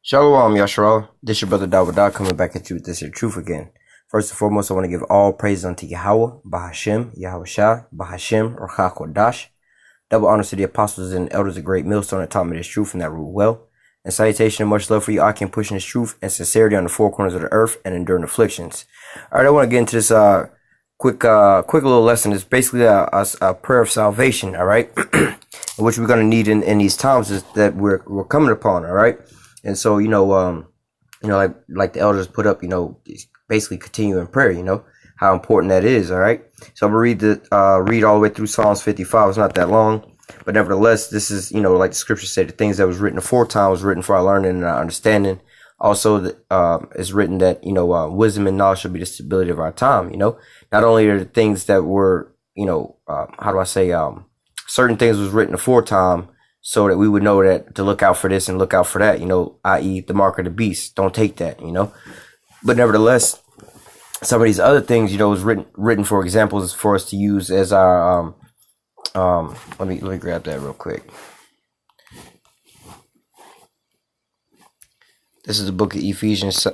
Shalom, Yasharal. This your brother Dawadah coming back at you with this here truth again. First and foremost, I want to give all praise unto Yahweh, Bahashem, Yahweh Shah, Bahashem, Ruach HaKodesh. Double honors to the apostles and elders of Great Millstone that taught me this truth and that rule well. And salutation and much love for you, I can pushing this truth and sincerity on the four corners of the earth and enduring afflictions. All right, I want to get into this quick little lesson. It's basically a prayer of salvation. All right, which we're gonna need in these times is that we're coming upon. All right. And so, like the elders put up, basically continue in prayer, how important that is. All right. So I'm gonna read all the way through Psalms 55. It's not that long, but nevertheless, this is, like the scripture said, the things that was written aforetime was written for our learning and our understanding. Also, it's written that, wisdom and knowledge should be the stability of our time. Not only are the things that were, certain things was written aforetime, so that we would know that to look out for this and look out for that, i.e. the mark of the beast. Don't take that, But nevertheless, some of these other things, was written for examples for us to use as our let me grab that real quick. This is the book of Ephesians.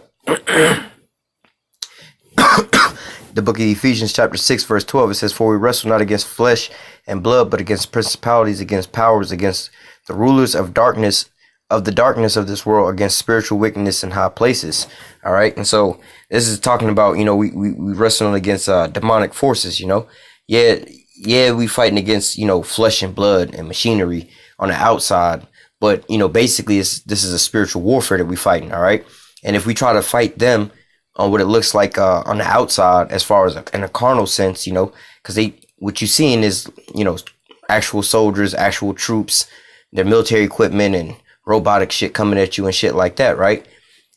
The book of Ephesians chapter 6 verse 12, it says, "For we wrestle not against flesh and blood, but against principalities, against powers, against the rulers of darkness, of the darkness of this world, against spiritual wickedness in high places." All right. And so this is talking about, we wrestling against demonic forces, Yeah, we fighting against, flesh and blood and machinery on the outside. But, basically this is a spiritual warfare that we fighting. All right. And if we try to fight them on what it looks like on the outside, as far as in a carnal sense, because what you're seeing is, actual soldiers, actual troops, their military equipment and robotic shit coming at you and shit like that, right?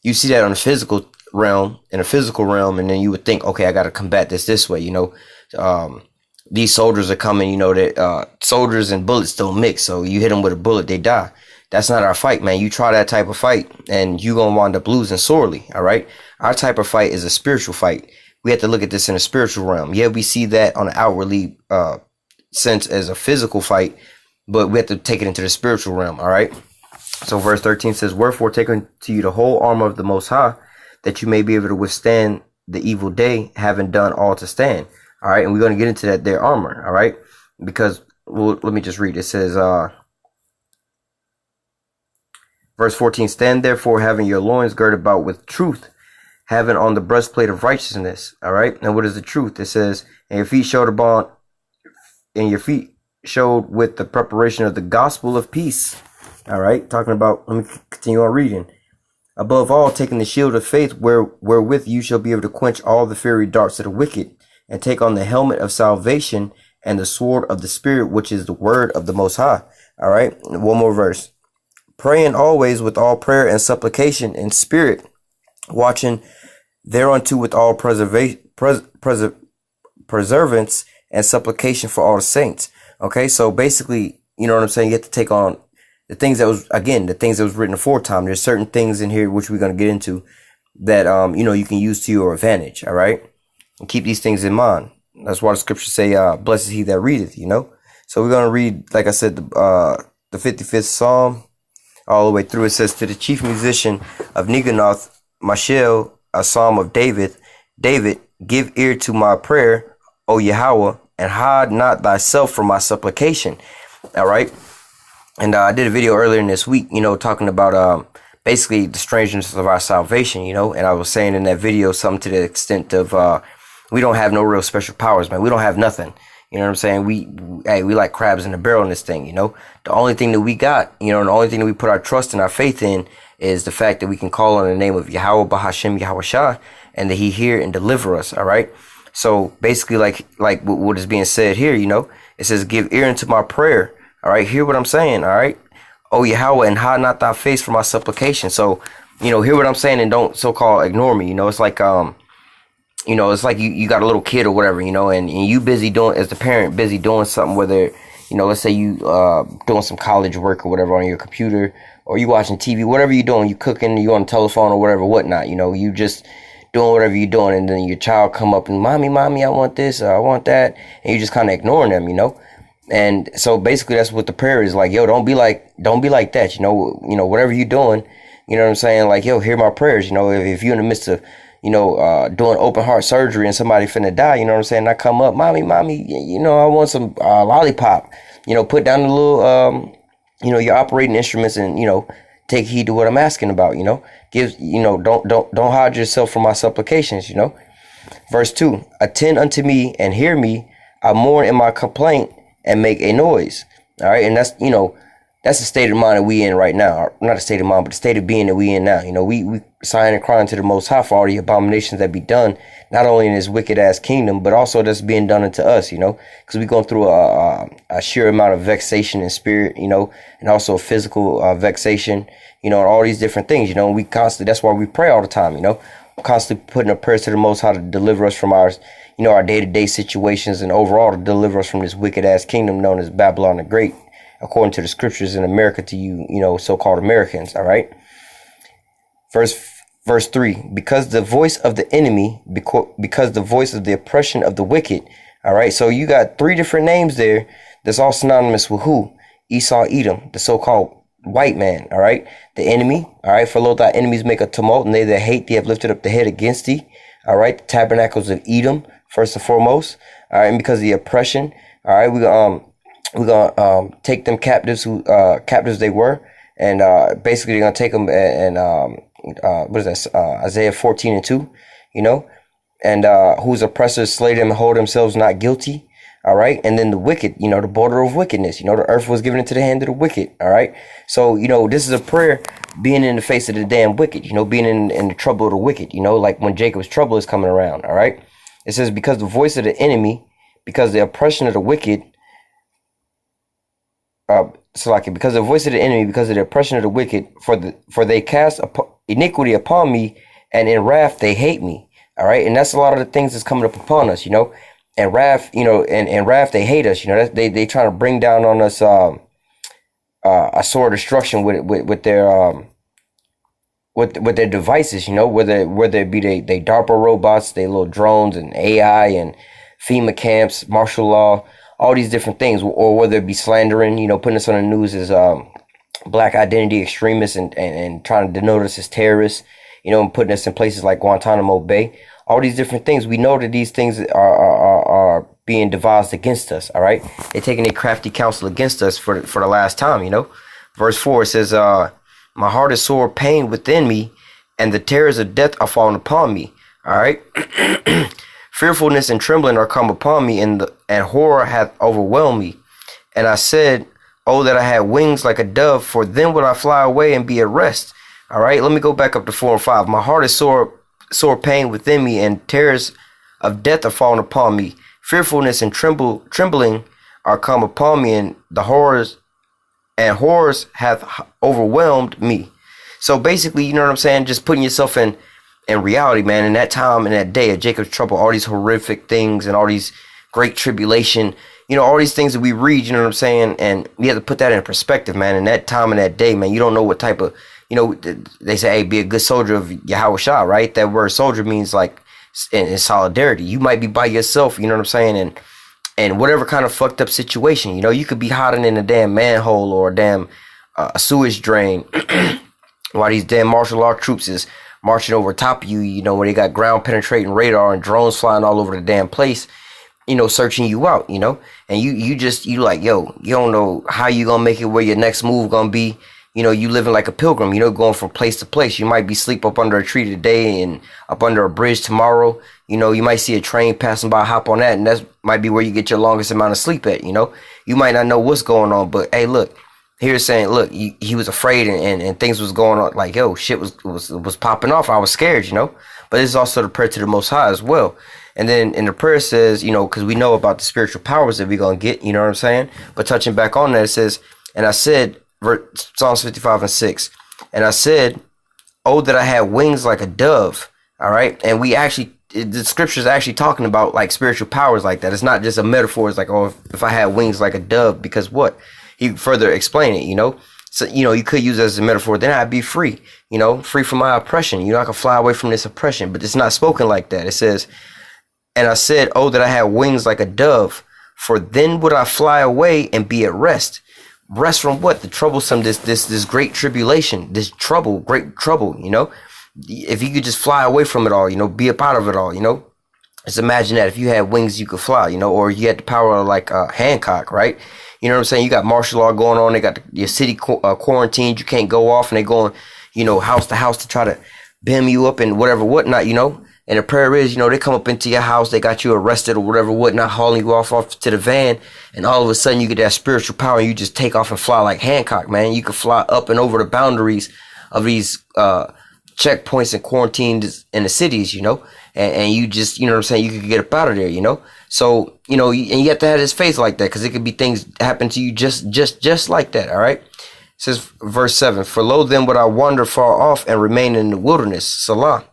You see that on the physical realm, and then you would think, okay, I got to combat this way, these soldiers are coming, that soldiers and bullets don't mix, so you hit them with a bullet, they die. That's not our fight, man. You try that type of fight and you gonna wind up losing sorely. All right. Our type of fight is a spiritual fight. We have to look at this in a spiritual realm. Yeah, we see that on an outwardly sense as a physical fight, but we have to take it into the spiritual realm. All right. So verse 13 says, "Wherefore take unto you the whole armor of the Most High, that you may be able to withstand the evil day, having done all to stand." All right. And we're going to get into that their armor. All right. Because, well, let me just read. It says, verse 14, "Stand therefore, having your loins girded about with truth, having on the breastplate of righteousness." All right. And what is the truth? It says, "And your feet showed with the preparation of the gospel of peace." All right. Talking about, let me continue on reading. "Above all, taking the shield of faith, wherewith you shall be able to quench all the fiery darts of the wicked, and take on the helmet of salvation and the sword of the Spirit, which is the word of the Most High." All right. One more verse. "Praying always with all prayer and supplication in spirit, watching thereunto with all perseverance and supplication for all the saints." Okay, so basically, you know what I'm saying? You have to take on the things that was written aforetime. There's certain things in here which we're going to get into that, you can use to your advantage. All right, and keep these things in mind. That's why the scriptures say, "Blessed is he that readeth." So we're going to read, like I said, the 55th Psalm. All the way through. It says, "To the chief musician of Neganoth, Mashel, a psalm of David. David, give ear to my prayer, O Yahweh, and hide not thyself from my supplication." All right. And I did a video earlier in this week, talking about basically the strangeness of our salvation, and I was saying in that video something to the extent of we don't have no real special powers, man. We don't have nothing. You know what I'm saying? We like crabs in a barrel in this thing, The only thing that we got, and the only thing that we put our trust and our faith in is the fact that we can call on the name of Yahweh, Bahashem, Yahweh Shah, and that he hear and deliver us, all right? So basically, like what is being said here, it says, "Give ear unto my prayer," all right? Hear what I'm saying, all right? "O Yahweh, and hide not thy face from my supplication." So, hear what I'm saying and don't so-called ignore me, It's like, it's like you got a little kid or whatever, and you busy doing, as the parent, busy doing something, whether, let's say you doing some college work or whatever on your computer, or you watching TV, whatever you're doing, you cooking, you on the telephone or whatever, whatnot, you just doing whatever you're doing, and then your child come up and, mommy, I want this, I want that, and you just kind of ignoring them, And so basically that's what the prayer is like. Yo, don't be like that, whatever you're doing, You know what I'm saying? Like, yo, hear my prayers. You know, if you're in the midst of, doing open heart surgery and somebody finna die, you know what I'm saying? I come up, mommy, I want some lollipop. Put down the little, your operating instruments and, take heed to what I'm asking about, don't hide yourself from my supplications, Verse 2, attend unto me and hear me. I mourn in my complaint and make a noise. All right. And that's the state of mind that we in right now. Not a state of mind, but the state of being that we in now. We sighing and crying to the Most High for all the abominations that be done, not only in His wicked ass kingdom, but also that's being done unto us, because we going through a sheer amount of vexation in spirit, and also physical vexation, and all these different things, we constantly, that's why we pray all the time, constantly putting up prayers to the Most High to deliver us from our day-to-day situations and overall to deliver us from this wicked ass kingdom known as Babylon the Great, according to the scriptures in America to you, so-called Americans. All right. Verse 3, because the voice of the enemy, because the voice of the oppression of the wicked. All right. So you got 3 different names there. That's all synonymous with who? Esau, Edom, the so-called white man. All right. The enemy. All right. For lo, thy enemies make a tumult, and they that hate thee have lifted up the head against thee. All right. The tabernacles of Edom, first and foremost. All right. And because of the oppression. All right. We're gonna take them captives who captives they were, and basically they're gonna take them and what is that? Isaiah 14:2, and whose oppressors slay them and hold themselves not guilty. All right, and then the wicked, the border of wickedness. The earth was given into the hand of the wicked. All right, so this is a prayer being in the face of the damn wicked. Being in the trouble of the wicked. Like when Jacob's trouble is coming around. All right, it says because the voice of the enemy, because the oppression of the wicked. Because the voice of the enemy, because of the oppression of the wicked, for they cast iniquity upon me, and in wrath they hate me. All right, and that's a lot of the things that's coming up upon us, and wrath, and wrath they hate us, they trying to bring down on us a sword of destruction with their with their devices, whether it be they DARPA robots, they little drones and AI and FEMA camps, martial law. All these different things, or whether it be slandering, putting us on the news as black identity extremists and trying to denote us as terrorists, and putting us in places like Guantanamo Bay. All these different things. We know that these things are being devised against us. All right, they're taking a crafty counsel against us for the last time. Verse 4 says, "My heart is sore pain within me, and the terrors of death are fallen upon me." All right. Fearfulness and trembling are come upon me, and horror hath overwhelmed me. And I said, oh, that I had wings like a dove, for then would I fly away and be at rest. All right, let me go back up to 4 and 5. My heart is sore pain within me, and terrors of death are fallen upon me. Fearfulness and trembling are come upon me, and horrors hath overwhelmed me. So basically, you know what I'm saying? Just putting yourself in reality, man, in that time, in that day of Jacob's trouble, all these horrific things and all these great tribulation, all these things that we read, you know what I'm saying? And we have to put that in perspective, man. In that time, in that day, man, you don't know what type of, they say, hey, be a good soldier of Yahweh Shah, right? That word soldier means like in solidarity. You might be by yourself, you know what I'm saying? And whatever kind of fucked up situation, you could be hiding in a damn manhole or a damn a sewage drain while these damn martial law troops is marching over top of you, where they got ground penetrating radar and drones flying all over the damn place, searching you out, and you like, yo, you don't know how you gonna make it, where your next move gonna be, you living like a pilgrim, going from place to place. You might be sleep up under a tree today and up under a bridge tomorrow, you might see a train passing by, hop on that, and that might be where you get your longest amount of sleep at, you might not know what's going on, but hey, look, here's saying, look, he was afraid and things was going on, like, yo, shit was popping off. I was scared, but it's also the prayer to the Most High as well. And then in the prayer says, because we know about the spiritual powers that we're going to get, you know what I'm saying? But touching back on that, it says, and I said, Psalms 55 and 6, and I said, oh, that I had wings like a dove. All right. And the scripture is actually talking about like spiritual powers like that. It's not just a metaphor. It's like, oh, if I had wings like a dove, because what? He further explained it, So, you could use it as a metaphor. Then I'd be free, free from my oppression. I can fly away from this oppression. But it's not spoken like that. It says, and I said, oh, that I had wings like a dove, for then would I fly away and be at rest. rest from what? The troublesome, this great tribulation, this trouble, great trouble, you know? If you could just fly away from it all, you know, be up out of it all, you know? Just imagine that if you had wings, you could fly, you know, or you had the power of like Hancock, right? You know what I'm saying? You got martial law going on. They got your city quarantined. You can't go off, and they going, you know, house to house to try to bim you up and whatever, whatnot, you know? And the prayer is, you know, they come up into your house, they got you arrested or whatever, whatnot, hauling you off to the van, and all of a sudden you get that spiritual power and you just take off and fly like Hancock, man. You can fly up and over the boundaries of these checkpoints and quarantines in the cities, you know, and you just, you know what I'm saying, you could get up out of there, you know. So, you know, and you have to have this faith like that, because it could be things happen to you just like that, all right? It says, verse 7, for lo, then would I wander far off and remain in the wilderness, Salah.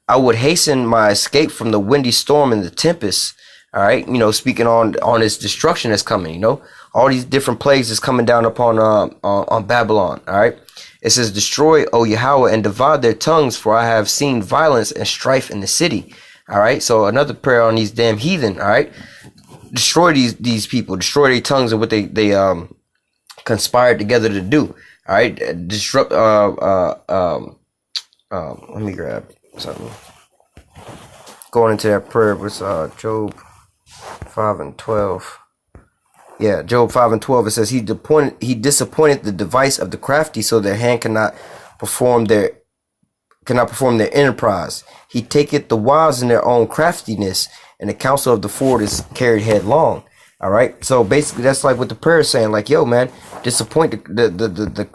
I would hasten my escape from the windy storm and the tempest, all right? You know, speaking on this destruction that's coming, you know, all these different plagues is coming down upon on Babylon, all right? It says, destroy, O Yahweh, and divide their tongues, for I have seen violence and strife in the city. All right. So another prayer on these damn heathen. All right. Destroy these people, destroy their tongues and what they conspired together to do. All right. Disrupt. Let me grab something. Going into that prayer was Job 5:12. Yeah, Job 5:12. It says he disappointed the device of the crafty, so their hand cannot perform their enterprise. He taketh the wise in their own craftiness, and the counsel of the forward is carried headlong. All right. So basically, that's like what the prayer is saying. Like, yo, man, disappoint the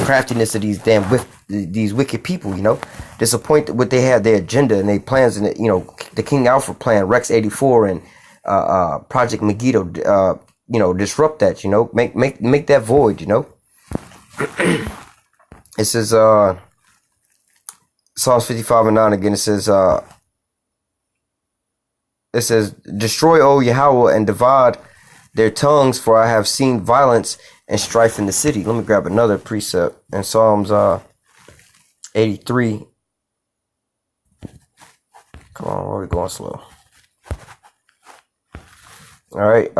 craftiness of these wicked people. You know, disappoint what they have, their agenda and their plans, and you know, the King Alfred plan, Rex 84, and Project Megiddo. You know, disrupt that. You know, make that void. You know. It says Psalms 55:9 again. It says, destroy, O Yahweh, and divide their tongues, for I have seen violence and strife in the city. Let me grab another precept in Psalms 83. Come on, why are we going slow? All right.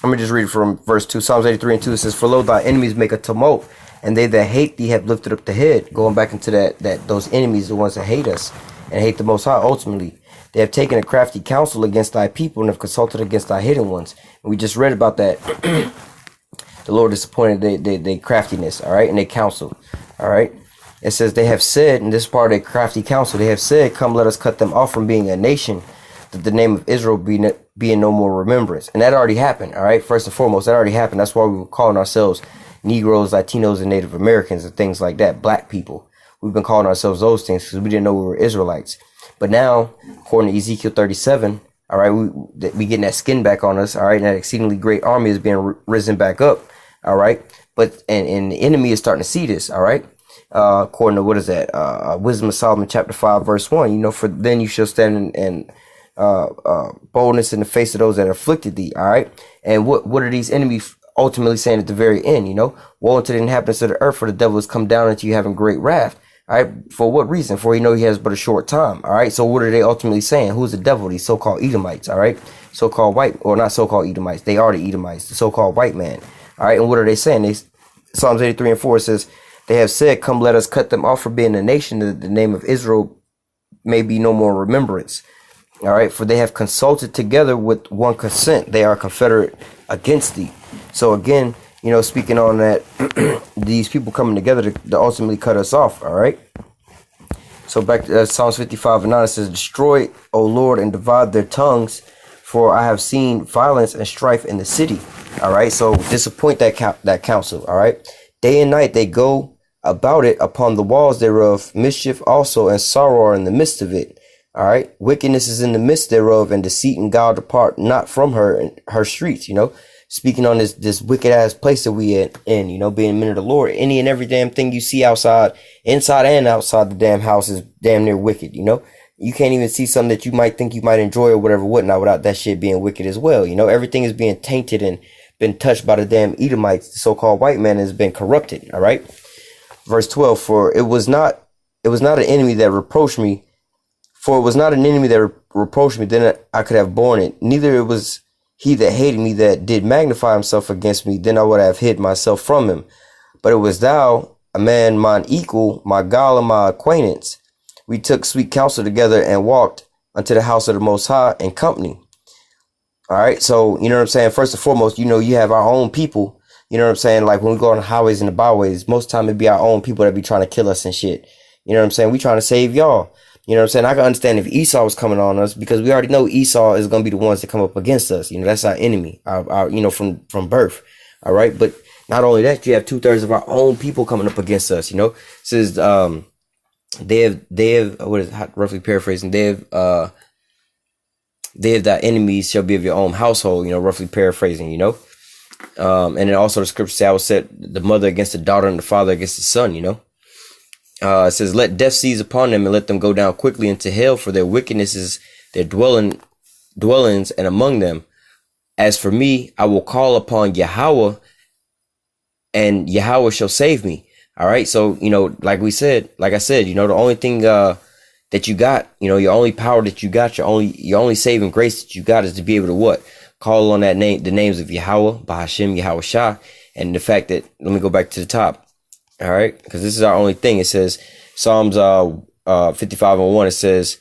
Let me just read from verse 2. Psalms 83:2. It says, for lo, thy enemies make a tumult, and they that hate thee have lifted up the head. Going back into that those enemies, the ones that hate us and hate the Most High, ultimately, they have taken a crafty counsel against thy people and have consulted against thy hidden ones. And we just read about that. The Lord disappointed their craftiness, all right, and their counsel, all right. It says they have said, and this is part of their crafty counsel, they have said, come, let us cut them off from being a nation, that the name of Israel be in no more remembrance. And that already happened, all right. First and foremost, that already happened. That's why we were calling ourselves Negroes, Latinos, and Native Americans and things like that. Black people. We've been calling ourselves those things because we didn't know we were Israelites. But now, according to Ezekiel 37, all right, we getting that skin back on us, all right, and that exceedingly great army is being risen back up, all right. But and the enemy is starting to see this, all right. According to what is that? Wisdom of Solomon, chapter 5, verse 1. You know, for then you shall stand in boldness in the face of those that afflicted thee, all right. And what are these enemies ultimately saying at the very end? You know, woe unto the inhabitants of the earth, for the devil has come down into you having great wrath. All right. For what reason? For he know he has but a short time. All right. So what are they ultimately saying? Who's the devil? These so-called Edomites. All right. So-called white, or not so-called Edomites. They are the Edomites, the so-called white man. All right. And what are they saying? Psalms 83:4 says, they have said, come, let us cut them off from being a nation, that the name of Israel may be no more remembrance. All right. For they have consulted together with one consent. They are confederate against thee. So again, you know, speaking on that, these people coming together to ultimately cut us off. All right. So back to Psalms 55:9, it says, destroy, O Lord, and divide their tongues, for I have seen violence and strife in the city. All right. So disappoint that counsel. All right. Day and night they go about it upon the walls thereof. Mischief also and sorrow are in the midst of it. All right. Wickedness is in the midst thereof, and deceit and guile depart not from her and her streets. You know, speaking on this wicked ass place that we in, you know, being men of the Lord, any and every damn thing you see outside, inside and outside the damn house is damn near wicked. You know, you can't even see something that you might think you might enjoy or whatever, whatnot, without that shit being wicked as well. You know, everything is being tainted and been touched by the damn Edomites. The so-called white man has been corrupted. All right. Verse 12, for it was not an enemy that reproached me, For it was not an enemy that reproached me, then I could have borne it. Neither it was he that hated me that did magnify himself against me, then I would have hid myself from him. But it was thou, a man mine equal, my gall and my acquaintance. We took sweet counsel together and walked unto the house of the Most High in company. All right. So, you know what I'm saying? First and foremost, you know, you have our own people. You know what I'm saying? Like when we go on the highways and the byways, most of the time it be our own people that be trying to kill us and shit. You know what I'm saying? We trying to save y'all. You know what I'm saying? I can understand if Esau was coming on us, because we already know Esau is going to be the ones that come up against us. You know, that's our enemy, our you know, from birth. All right. But not only that, you have 2/3 of our own people coming up against us. You know, it says, they have, what is it, roughly paraphrasing, they have thy enemies shall be of your own household, you know, roughly paraphrasing, you know. And then also the scripture says, I will set the mother against the daughter and the father against the son, you know. It says, let death seize upon them and let them go down quickly into hell, for their wickedness is their dwellings and among them. As for me, I will call upon Yahweh, and Yahweh shall save me. All right. So, you know, like I said, you know, the only thing that you got, you know, your only power that you got, your only saving grace that you got is to be able to what? Call on that name, the names of Yahweh, Bahashim, Yahweh Shah, and the fact that, let me go back to the top. All right, because this is our only thing. It says Psalms 55:1. It says,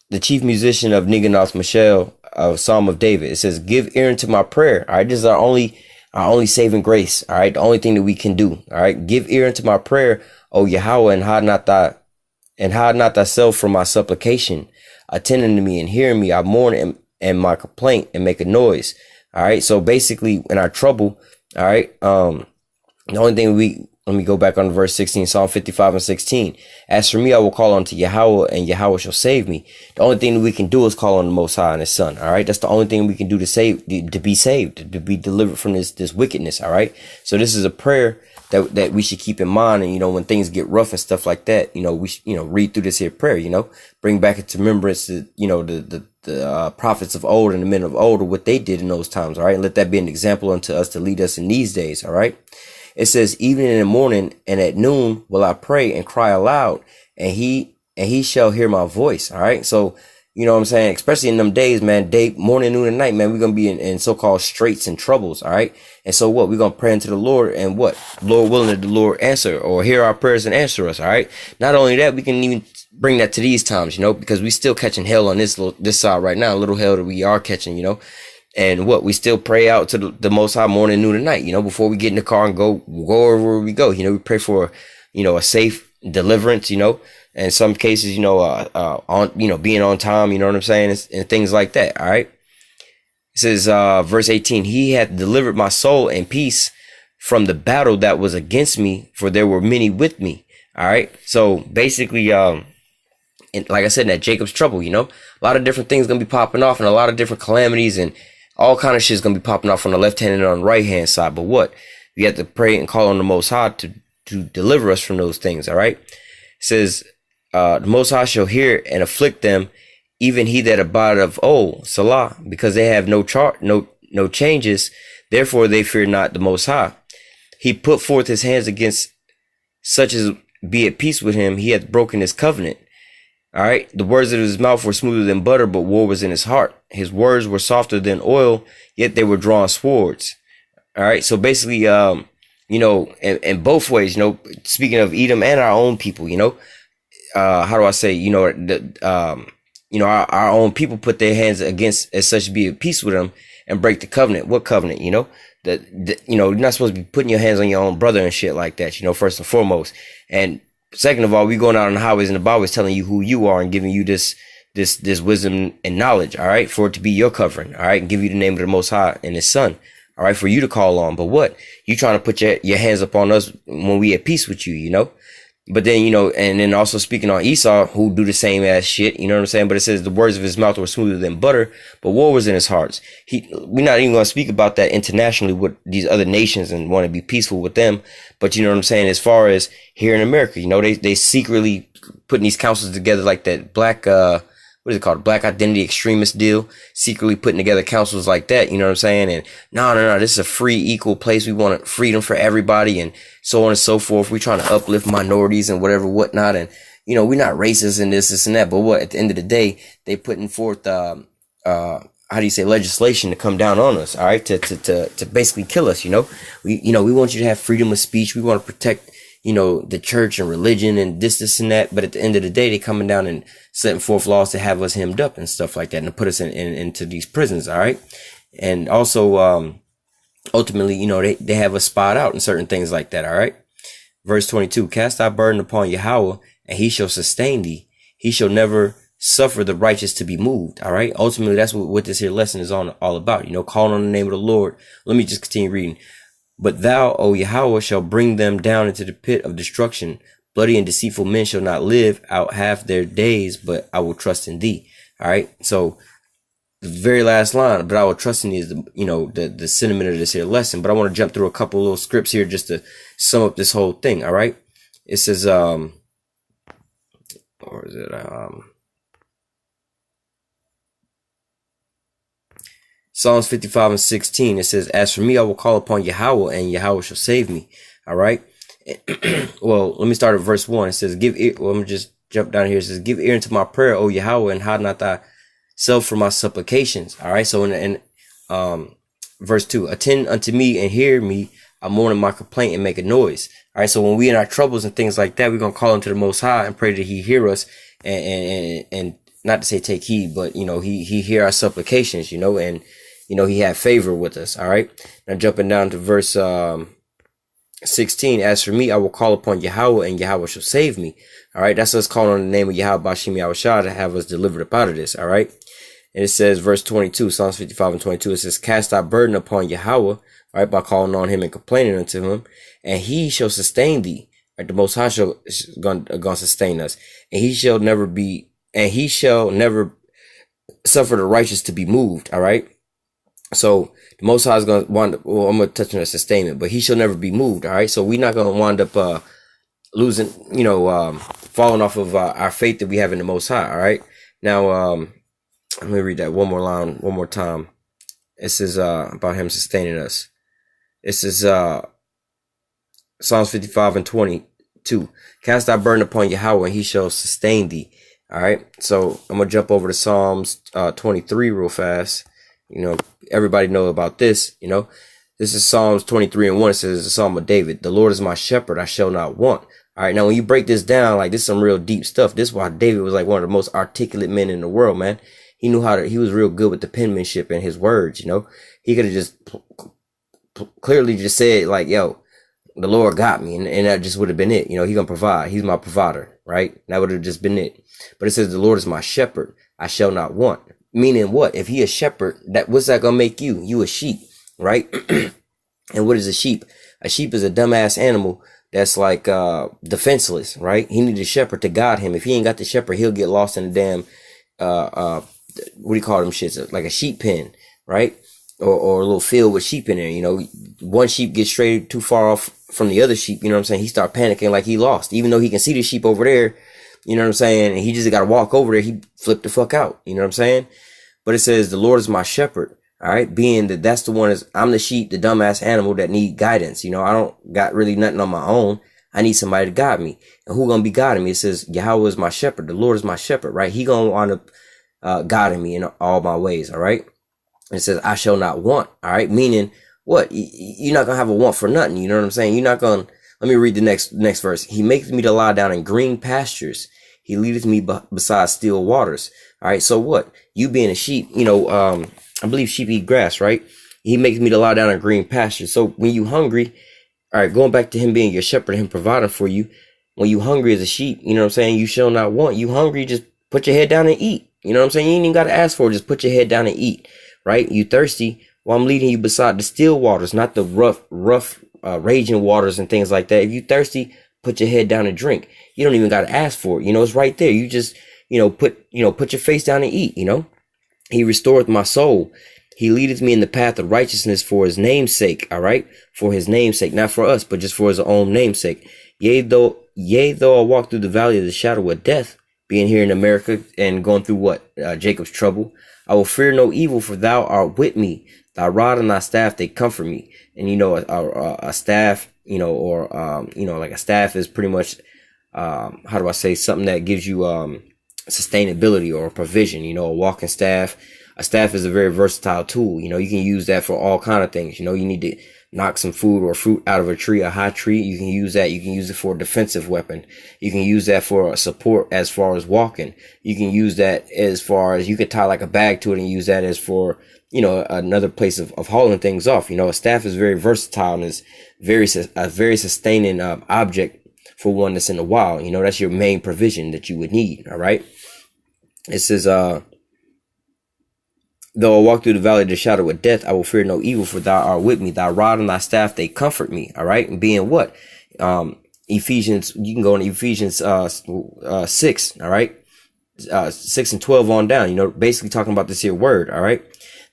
the chief musician of Niganoth Michelle, Psalm of David. It says, give ear unto my prayer. All right, this is our only saving grace. All right, the only thing that we can do. All right, give ear unto my prayer, O Yahweh, and hide not thyself from my supplication. Attend unto me and hear me. I mourn and my complaint and make a noise. All right, so basically in our trouble, all right, the only thing let me go back on verse 16, Psalm 55:16. As for me, I will call unto Yahweh, and Yahweh shall save me. The only thing that we can do is call on the Most High and His Son. All right, that's the only thing we can do to be saved, to be delivered from this wickedness. All right, so this is a prayer that we should keep in mind. And you know, when things get rough and stuff like that, you know, we should, you know, read through this here prayer. You know, bring back into remembrance, you know, the prophets of old and the men of old, or what they did in those times. All right, and let that be an example unto us to lead us in these days. All right. It says, even in the morning and at noon will I pray and cry aloud, and he shall hear my voice. All right. So, you know what I'm saying? Especially in them days, man, morning, noon, and night, man, we're going to be in so-called straits and troubles. All right. And so what? We're going to pray unto the Lord, and what? Lord willing, that the Lord answer or hear our prayers and answer us. All right. Not only that, we can even bring that to these times, you know, because we still catching hell on this side right now, a little hell that we are catching, you know. And what, we still pray out to the Most High morning, noon, and night, you know, before we get in the car and go wherever we go. You know, we pray for, you know, a safe deliverance, you know, and in some cases, you know, on, you know, being on time, you know what I'm saying? And things like that. All right. It says, verse 18, he hath delivered my soul in peace from the battle that was against me, for there were many with me. All right. So basically, and like I said, in that Jacob's trouble, you know, a lot of different things going to be popping off, and a lot of different calamities and all kind of shit is going to be popping off on the left hand and on the right hand side. But what? We have to pray and call on the Most High to deliver us from those things. All right. It says, the Most High shall hear and afflict them, even he that abideth of old, Salah, because they have no changes. Therefore they fear not the Most High. He put forth his hands against such as be at peace with him. He hath broken his covenant. All right. The words of his mouth were smoother than butter, but war was in his heart. His words were softer than oil, yet they were drawn swords. All right. So basically, you know, in both ways, you know, speaking of Edom and our own people, you know, how do I say, you know, you know, our own people put their hands against as such be at peace with them and break the covenant. What covenant? You know, that you know, you're not supposed to be putting your hands on your own brother and shit like that, you know, first and foremost. And second of all, we going out on the highways and the byways telling you who you are and giving you this wisdom and knowledge, all right, for it to be your covering, all right, and give you the name of the Most High and His Son, all right, for you to call on. But what? You trying to put your hands up on us when we at peace with you, you know? But then, you know, and then also speaking on Esau, who do the same ass shit, you know what I'm saying? But it says the words of his mouth were smoother than butter, but war was in his hearts. We're not even going to speak about that internationally with these other nations and want to be peaceful with them. But you know what I'm saying? As far as here in America, you know, they secretly putting these councils together like that black, what is it called? Black identity extremist deal, secretly putting together councils like that. You know what I'm saying? And no, this is a free, equal place. We want freedom for everybody and so on and so forth. We're trying to uplift minorities and whatever, whatnot. And, we're not racist and this and that, but what, at the end of the day, they putting forth, how do you say, legislation to come down on us, all right, to basically kill us. We want you to have freedom of speech. We want to protect, the church and religion and this and that. But at the end of the day, they coming down and setting forth laws to have us hemmed up and stuff like that, and to put us into these prisons, all right. And also, ultimately, they have us spot out and certain things like that, all right. Verse 22, cast thy burden upon Yahweh, and he shall sustain thee. He shall never suffer the righteous to be moved. All right. Ultimately, that's what this here lesson is all about. Calling on the name of the Lord. Let me just continue reading. But thou, O Yahweh, shall bring them down into the pit of destruction. Bloody and deceitful men shall not live out half their days, but I will trust in thee. All right. So the very last line, but I will trust in thee, is the sentiment of this here lesson. But I want to jump through a couple little scripts here just to sum up this whole thing. All right. It says, or is it, Psalms 55:16, it says, as for me, I will call upon Yahweh, and Yahweh shall save me. All right. Well, let me start at verse 1. It says, give ear. Well, let me just jump down here. It says, give ear unto my prayer, O Yahweh, and hide not thyself from my supplications. All right. So in verse 2, attend unto me and hear me. I mourn in my complaint and make a noise. All right. So when we in our troubles and things like that, we're going to call unto the Most High and pray that he hear us, and not to say take heed, but, he hear our supplications, and, he had favor with us. All right. Now jumping down to verse 16. As for me, I will call upon Yahweh, and Yahweh shall save me. All right. That's us calling on the name of Yahweh Bashim Yahushua to have us delivered up out of this. All right. And it says, verse 22, Psalms 55:22, it says, cast thy burden upon Yahweh, all right, by calling on him and complaining unto him, and he shall sustain thee. Right. The Most High is going to sustain us, and he shall never suffer the righteous to be moved. All right. So the Most High is going to wind up, well, I'm going to touch on the sustainment, but he shall never be moved. All right. So we're not going to wind up, losing, falling off of our faith that we have in the Most High. All right. Now, let me read that one more time. It says, about him sustaining us. It says, Psalms 55:22, cast thy burden upon Yahweh, and he shall sustain thee. All right. So I'm going to jump over to Psalms, 23 real fast. Everybody know about this. This is Psalms 23:1. It says, the Psalm of David, the Lord is my shepherd, I shall not want. All right. Now, when you break this down, like, this is some real deep stuff. This is why David was like one of the most articulate men in the world, man. He knew he was real good with the penmanship and his words. He could have just clearly just said, like, yo, the Lord got me. And that just would have been it. He going to provide. He's my provider. Right. That would have just been it. But it says, the Lord is my shepherd, I shall not want. Meaning what? If he a shepherd, what's that gonna make you? You a sheep, right? And what is a sheep? A sheep is a dumbass animal that's like defenseless, right? He needs a shepherd to guide him. If he ain't got the shepherd, he'll get lost in a damn what do you call them shits? Like a sheep pen, right? Or a little field with sheep in there. One sheep gets strayed too far off from the other sheep, he start panicking like he lost, even though he can see the sheep over there. And he just got to walk over there. He flipped the fuck out. But it says, the Lord is my shepherd. All right. Being that's the one I'm the sheep, the dumbass animal that need guidance. I don't got really nothing on my own. I need somebody to guide me. And who gonna be guiding me? It says, Yahweh is my shepherd. The Lord is my shepherd, right? He gonna wind up, guiding me in all my ways. All right. And it says, I shall not want. All right. Meaning what? You're not gonna have a want for nothing. You know what I'm saying? You're not gonna, let me read the next verse. He makes me to lie down in green pastures. He leadeth me beside still waters. All right. So what? You being a sheep, I believe sheep eat grass, right? He makes me to lie down in green pastures. So when you hungry, all right, going back to him being your shepherd, him providing for you. When you hungry as a sheep, you shall not want. You hungry, just put your head down and eat. You ain't even got to ask for it. Just put your head down and eat, right? You thirsty? Well, I'm leading you beside the still waters, not the rough, raging waters and things like that. If you thirsty, put your head down and drink. You don't even got to ask for it. It's right there. You just, put your face down and eat, He restoreth my soul. He leadeth me in the path of righteousness for his name's sake. All right. For his name's sake, not for us, but just for his own name's sake. Yea, though I walk through the valley of the shadow of death, being here in America and going through what? Jacob's trouble. I will fear no evil, for thou art with me. Thy rod and thy staff, they comfort me. And a staff, like a staff is pretty much how do I say, something that gives you sustainability or provision. You know, a walking staff. A staff is a very versatile tool. You know, you can use that for all kind of things. You know, you need to knock some food or fruit out of a tree, a high tree. You can use that. You can use it for a defensive weapon. You can use that for support as far as walking. You can use that as far as, you could tie like a bag to it and use that as for, you know, another place of hauling things off. You know, a staff is very versatile and is a very sustaining object for one that's in the wild. You know, that's your main provision that you would need. All right. It says, though I walk through the valley of the shadow of death, I will fear no evil, for thou art with me. Thy rod and thy staff, they comfort me. All right. And being what? Ephesians, you can go in Ephesians 6. All right. 6 and 12 on down, you know, basically talking about this here word. All right.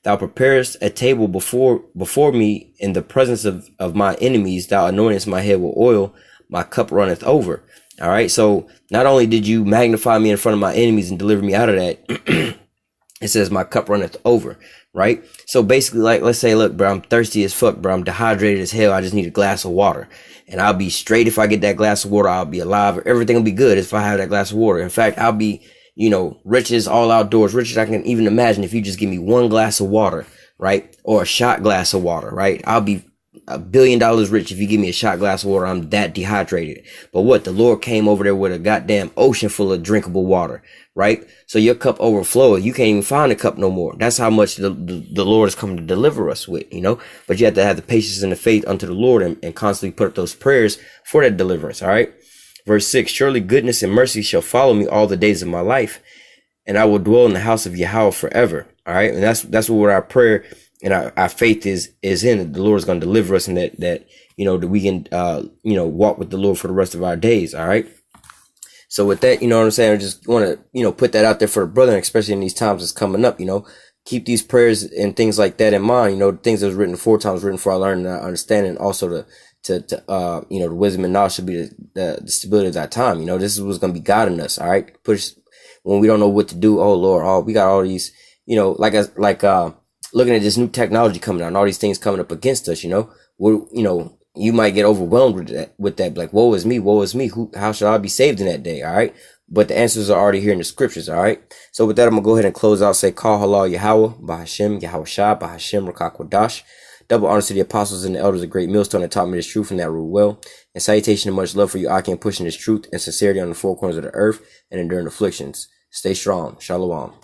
Thou preparest a table before me in the presence of my enemies. Thou anointest my head with oil. My cup runneth over. All right. So not only did you magnify me in front of my enemies and deliver me out of that, it says my cup runneth over, right? So basically, like, let's say, look, bro, I'm thirsty as fuck, bro. I'm dehydrated as hell. I just need a glass of water. And I'll be straight if I get that glass of water. I'll be alive. Everything will be good if I have that glass of water. In fact, I'll be, you know, rich as all outdoors, rich as I can even imagine if you just give me one glass of water, right? Or a shot glass of water, right? I'll be $1 billion rich if you give me a shot glass of water. I'm that dehydrated. But what? The Lord came over there with a goddamn ocean full of drinkable water, right? So your cup overflowed. You can't even find the cup no more. That's how much the Lord has come to deliver us with, you know. But you have to have the patience and the faith unto the Lord and constantly put up those prayers for that deliverance. All right. Verse 6, surely goodness and mercy shall follow me all the days of my life, and I will dwell in the house of Yahweh forever. All right. And that's what our prayer and our faith is in, that the Lord is going to deliver us, and that, you know, that we can, you know, walk with the Lord for the rest of our days. All right. So with that, you know what I'm saying? I just want to, you know, put that out there for the brother, especially in these times that's coming up, you know, keep these prayers and things like that in mind. You know, things that was written 4 times, written for our learning and our understanding. Also to you know, the wisdom and knowledge should be the stability of that time. You know, this is what's going to be guiding us. All right. Push when we don't know what to do. Oh Lord, we got all these, you know, looking at this new technology coming out and all these things coming up against us, you know, you know, you might get overwhelmed with that, like, woe is me. How shall I be saved in that day? All right. But the answers are already here in the scriptures. All right. So with that, I'm going to go ahead and close out. Say, Call Halal Yahweh, Bahashem, Yahweh Shah, Bahashem, Rakakwadash. Double honors to the apostles and the elders of Great Millstone that taught me this truth and that rule well. And salutation and much love for you, Aki, in pushing this truth and sincerity on the 4 corners of the earth and enduring afflictions. Stay strong. Shalom.